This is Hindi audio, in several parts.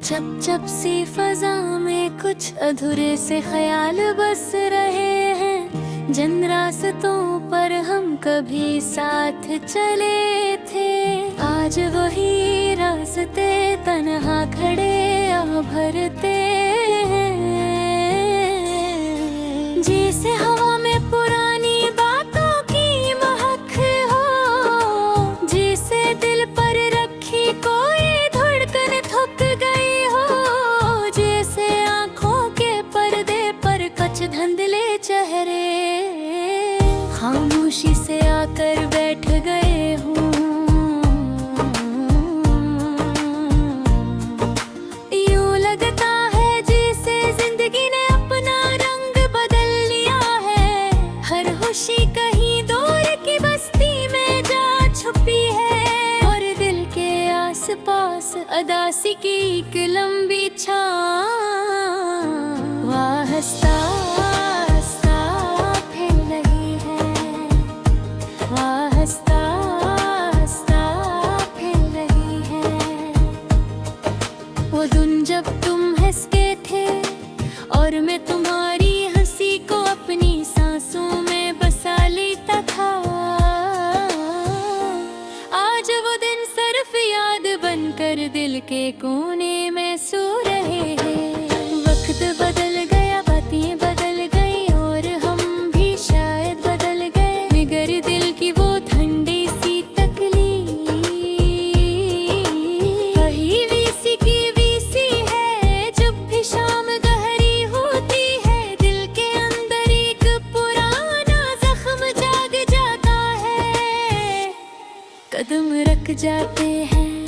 चप चप सी फजा में कुछ अधूरे से ख्याल बस रहे हैं। जिन रास्तों पर हम कभी साथ चले थे, आज वही रास्ते तन्हा खड़े आ भरते हैं। जैसे हवा में पुरानी बातों की महक हो, जैसे दिल पर रखी कोई धड़कन थक गई हो, जैसे आँखों के पर्दे पर कुछ धुंधले चेहरे खामोशी से आकर बैठ गए हूँ। यूं लगता है जैसे जिंदगी ने अपना रंग बदल लिया है। हर खुशी कहीं दूर की बस्ती में जा छुपी है, और दिल के आसपास अदासी की एक लंबी छाँव हंसता जब तुम हंसते थे और मैं तुम्हारी हंसी को अपनी सांसों में बसा लेता था। आज वो दिन सिर्फ याद बनकर दिल के कोने में सो रहे हैं। वक्त बदल गया, बातें बदल गई और हम भी शायद बदल गए। मगर दिल की वो ठंडी सी तकलीफ कहीं भी सी की शाम गहरी होती है। दिल के अंदर एक पुराना जख्म जाग जाता है। कदम रख जाते हैं,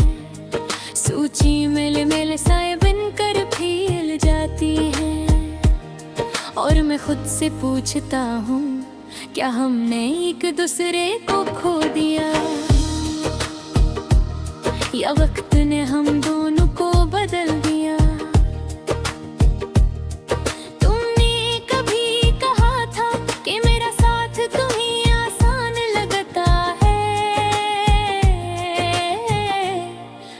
सूची मिल मिल साए बनकर फैल जाती है। और मैं खुद से पूछता हूँ, क्या हमने एक दूसरे को खो दिया, या वक्त ने हम दोनों को बदल दिया।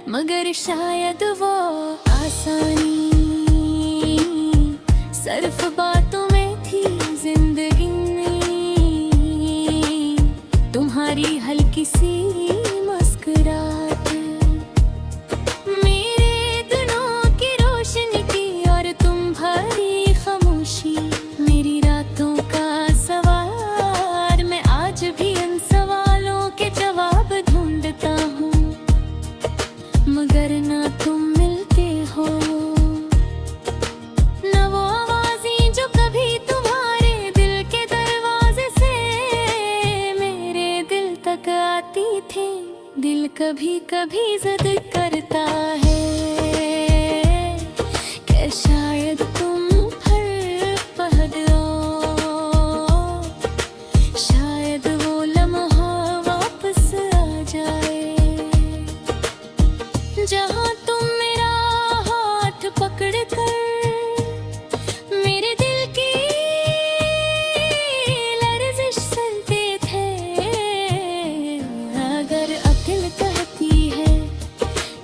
मगर शायद वो आसानी सिर्फ बातों में थी। जिंदगी तुम्हारी हल्की सी मुस्कुराहट मेरे दिनों की रोशनी की, और तुम भरी खामोशी मेरी रातों का सवाल। मैं आज भी इन सवालों के जवाब ढूंढता हूँ, मगर ना तुम मिलते हो, ना वो आवाज़ें जो कभी तुम्हारे दिल के दरवाजे से मेरे दिल तक आती थी। दिल कभी कभी जिद करता है कि शायद तुम फिर पलटो, शायद वो लम्हा वापस आ जाए जहाँ तुम मेरा हाथ पकड़ कर मेरे दिल की लर्जिश सुनते थे। अगर अब दिल कहती है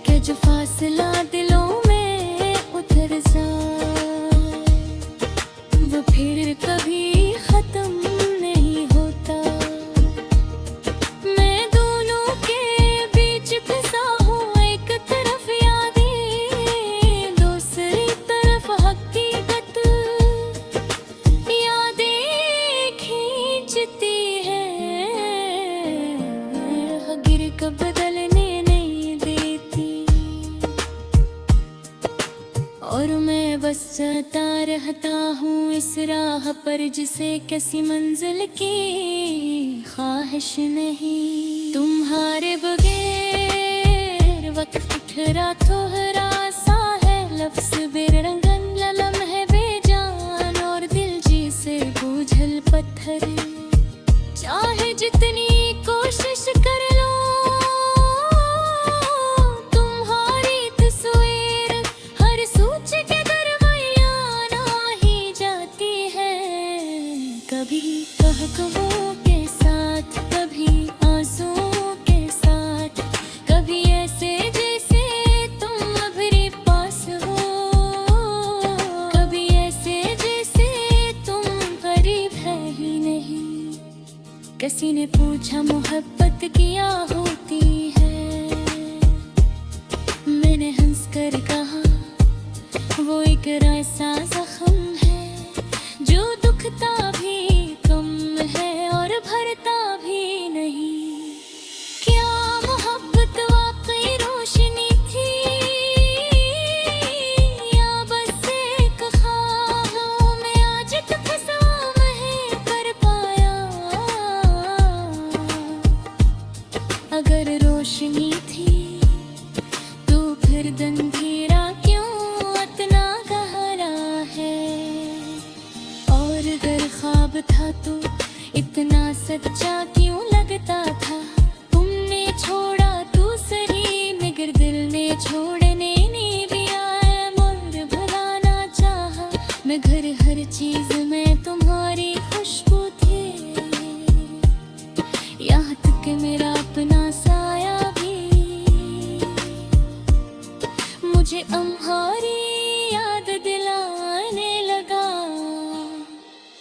कि जो फासला दिलों में उतर जाए, वो फिर कभी खत्म नहीं होता। मैं दोनों के बीच फंसा हूँ, एक तरफ यादें, दूसरी तरफ हकीकत। यादें खींचती हैं, हकीकत बदलने नहीं देती। और मैं बस चलता रहता हूँ इस राह पर, जिसे किसी मंजिल की ख्वाहिश नहीं। तुम्हारे बगैर वक्त ठहरा थोहरा सा है, लफ्ज़ बेरंगन लम्हे बेजान, और दिल जैसे बोझल पत्थर। चाहे जितनी कोशिश कर लो, तुम्हारी तस्वीर हर सोच के दरमियान आ ही जाती है। कभी कहकहों के साथ, कभी आंसुओं के साथ, कभी ऐसे जैसे तुम अभी पास हो। किसी ने पूछा मोहब्बत क्या होती है, मैंने हंसकर कहा वो एक ऐसा जख्म है जो दुखता भी कम है और भरता भी नहीं। क्या मोहब्बत वाकई रोशनी थी या बस एक ख्वाब में आज तक फंसा नहीं कर पाया। अगर रोशनी थी तो फिर अंधेरा क्यों इतना गहरा है, और अगर ख्वाब था तो इतना सच्चा क्यों लगता था। तुमने छोड़ा तो सही मगर दिल ने छोड़ने नहीं दिया है, मोर भुलाना चाहा मगर हर चीज में तुम्हारी खुशबू थी। यहाँ तक मेरा अपना साया भी मुझे तुम्हारी याद दिलाने लगा।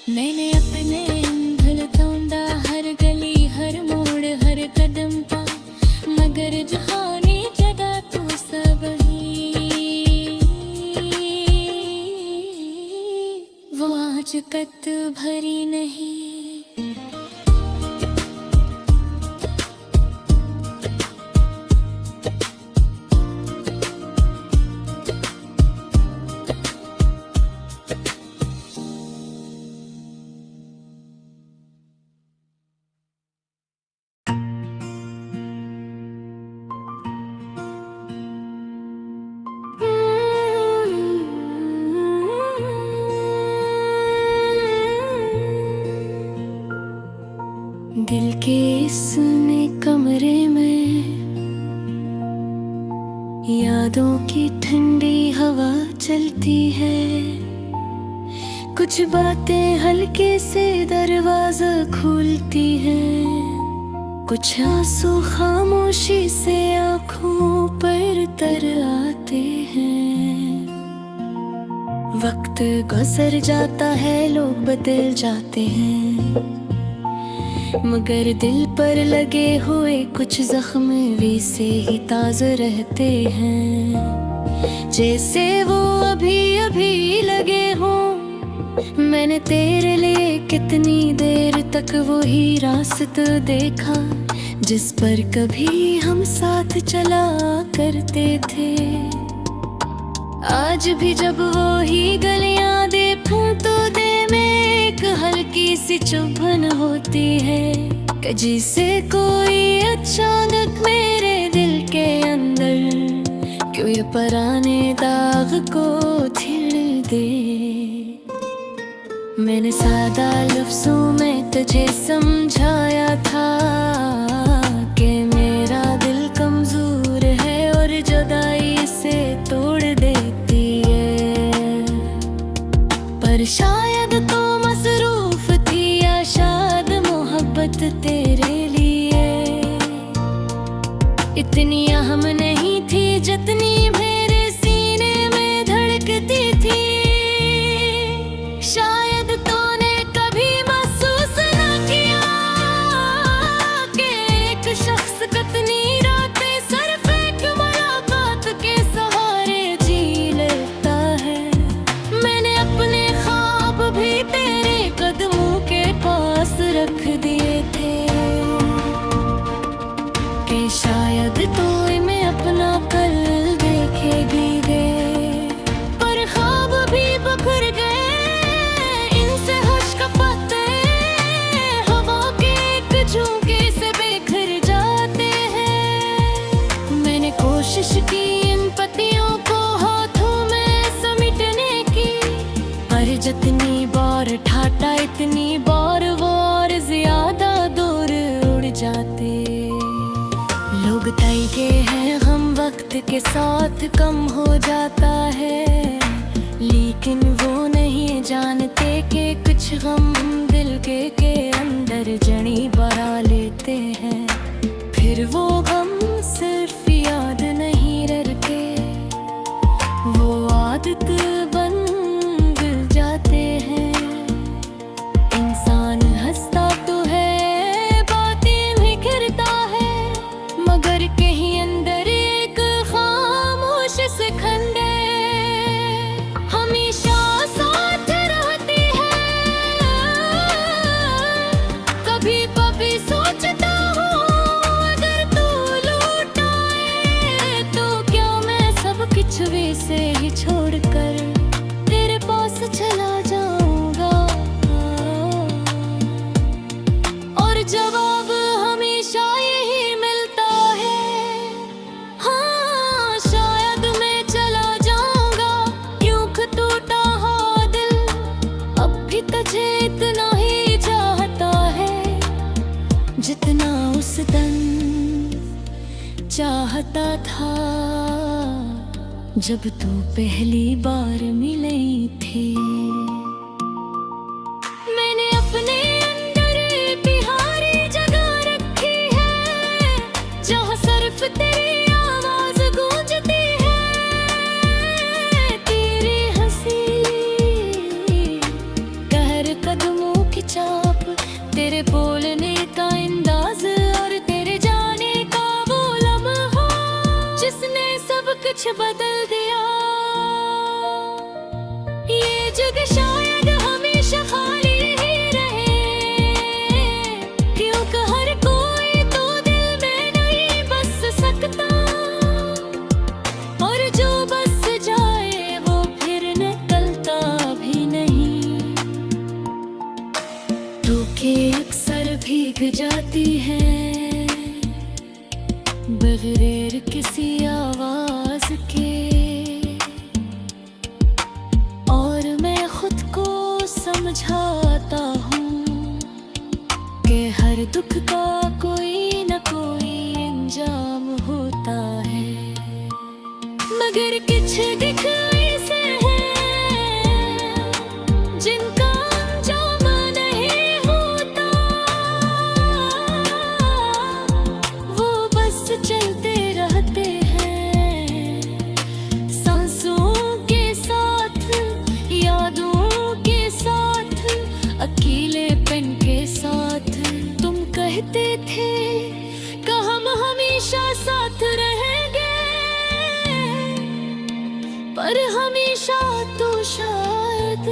मैंने अपने अंधल तोंदा हर गली हर मोड़ हर कदम पा, मगर जहानी जगह तू सब ही वो आज कत भरी नहीं। दिल के इस कमरे में यादों की ठंडी हवा चलती है, कुछ बातें हल्के से दरवाजा खोलती हैं, कुछ आंसू खामोशी से आँखों पर तर आते हैं। वक्त गुजर जाता है लोग बदल जाते हैं, मगर दिल पर लगे हुए कुछ जख्म वैसे ही ताज़ा रहते हैं जैसे वो अभी अभी लगे हों। मैंने तेरे लिए कितनी देर तक वो ही रास्ता देखा जिस पर कभी हम साथ चला करते थे। आज भी जब वो ही गलियां देखूं तो दिल में एक हल्की सी चुभन होती है कि जिसे कोई अचानक मेरे दिल के अंदर क्यों ये पुराने दाग को छिड़ दे। मैंने सादा लफ्जों में तुझे समझाया था कि मेरा दिल कमजोर है और जुदाई से तोड़ देती है, पर शायद तो मसरूफ थी या शायद मोहब्बत तेरे लिए इतनी अहम नहीं थी जितनी मेरे सीने में धड़कती थी। शायद तूने कभी महसूस न किया कि एक शख्स कितनी रातें सिर्फ एक मुलाकात के सहारे जी लेता है। मैंने अपने ख्वाब भी तेरे कदमों के पास रख दिए थे कि शायद तू इन्हें अपना कल देखेगी गे, पर ख्वाब भी बिखर गए इनसे होश का पत्ते हवा के एक झोंके से बिखर जाते हैं। मैंने कोशिश की इन पत्तियों को हाथों में समेटने की, पर जितनी बार ठाटा इतनी बार वो और ज्यादा दूर उड़ जाते। लोग तय के हैं हम वक्त के साथ कम हो जाता है, लेकिन वो नहीं जानते कि कुछ गम दिल के अंदर जड़ी बना लेते हैं। फिर वो गम सिर्फ याद नहीं रखते, वो आदत बन जाते हैं। इंसान हंसता तो है तुझे इतना ही चाहता है जितना उस दिन चाहता था जब तू पहली बार मिली थी। मैंने अपने अंदर बिहारी जगह रखी है जहाँ सिर्फ तेरी आवाज गूंजती है। तेरी हंसी, कहर कदमों की चाप, तेरे बोलने का अंदाज और तेरे जाने का वो लम्हा जिसने सब कुछ बदल दिया। ये जग शायद हमेशा खाली ही रहे, क्योंकि हर कोई तो दिल में नहीं बस सकता, और जो बस जाए वो फिर निकलता भी नहीं। धूकें अक्सर भीग जाती हैं बगैर किसी आवाज के, और मैं खुद को समझाता हूँ कि हर दुख का कोई न कोई अंजाम होता है। मगर कुछ दिख ऐसे हैं जिनका अंजाम नहीं होता, वो बस चलते रहते हैं सांसों के साथ, यादों के साथ, अकेलेपन के साथ। तुम कहते थे कि हम हमेशा साथ रहेंगे, पर हमेशा तो शायद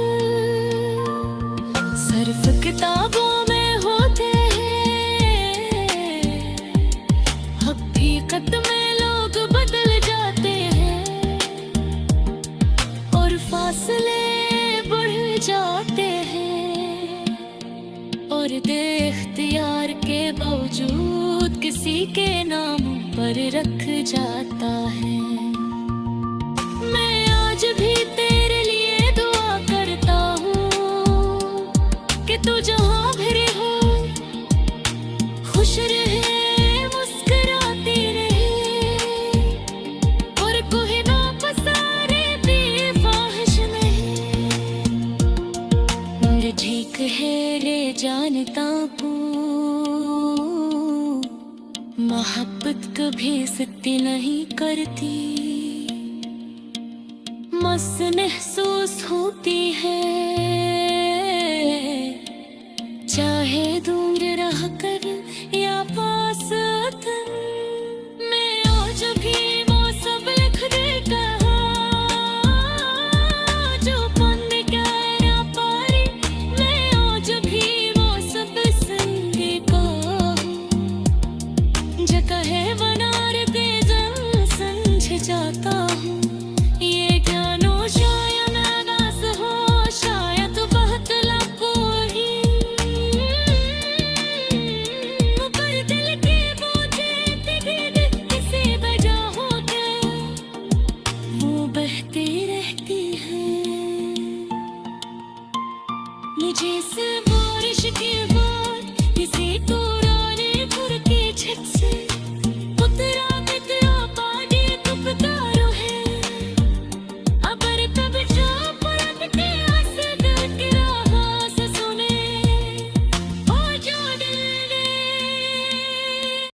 सिर्फ किताबों में होते हैं। हकीकत में लोग बदल जाते हैं और फासले बढ़ जाते हैं, और इख्तियार के बावजूद किसी के नाम पर रख जाता है। मैं आज भी तेरे लिए दुआ करता हूँ कि तू जहाँ भी हो खुश रहे, मुस्कुराती रहे, और कोई ना पसारे बेख्वाहिश नहीं। ये ठीक है रे जानता हूँ, मोहब्बत कभी सत्य नहीं करती, मस्त महसूस होती है चाहे दूर रह कर या पास तुम। मैं आज भी वो सब लिख देता जो पन कर ना पारी, मैं आज भी वो सब संगीता जो कहे बनार के जल समझ जाता हूँ। ये जानो शायद आगाज़ हो, शायद बहुत लम्हों ही, पर दिल के बोझे दिल किसी वजह हो के वो बहती रहती है। मुझे इस बारिश के बाद किसी को